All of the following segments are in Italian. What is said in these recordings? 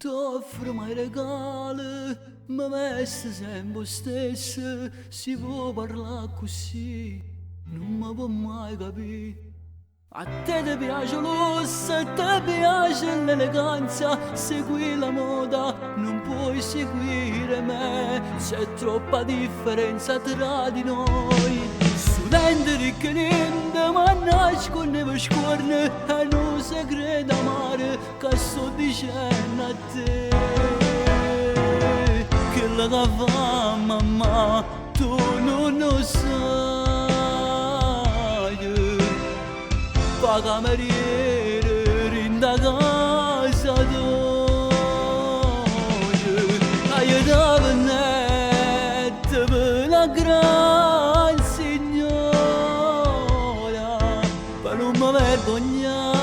T'offro mai regali, ma veste sempre stesso, si può parlare così, non mi può mai capire. A te ti piace l'osso, a te piace l'eleganza, segui la moda, non puoi seguire me, c'è troppa differenza tra di noi. Studente ricco e niente, ma nasconde per scorne, e non segreto amare, che sto dicendo a te. Che la che fa mamma, tu non lo sai. Pa cameriere rinda casa tua, aiutava nette per la gran signora, per non mi vergognare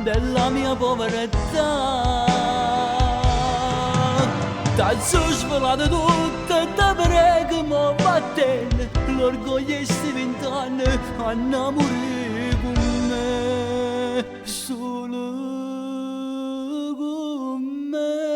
della mia povertà. T'ho svelato tutto e te prego mo vattene, l'orgoglio è sti 20 anni a innamorare con me, solo con me.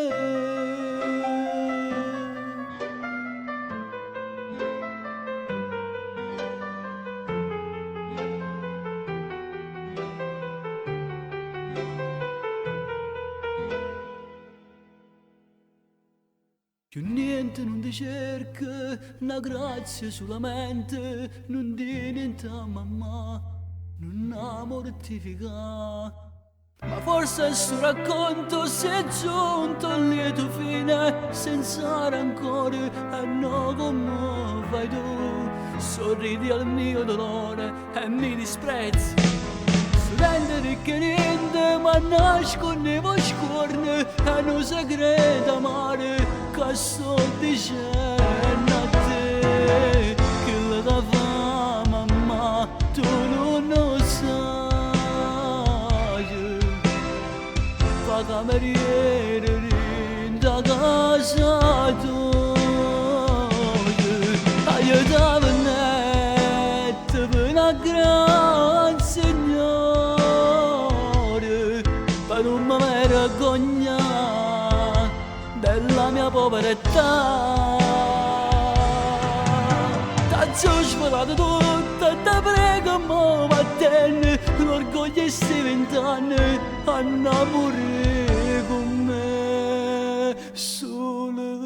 Più niente non ti cerca, una grazia solamente, non di niente a mamma, non a mortificare. Ma forse il suo racconto si è giunto al lieto fine, senza rancore, e no come fai tu, sorridi al mio dolore e mi disprezzi. Studente ricco e niente, ma nascondevo scorne, e non segreto amare, che sto dicendo a te. Che la che fa mamma, tu non lo sai. Fa cameriere rinda casa tua, aiutava nette per una gran signore, per non mi vergognare della mia povertà. T'ho svelato tutto e te prego mo vattene, l'orgoglio è sti 20 anni a innamorare con me, solo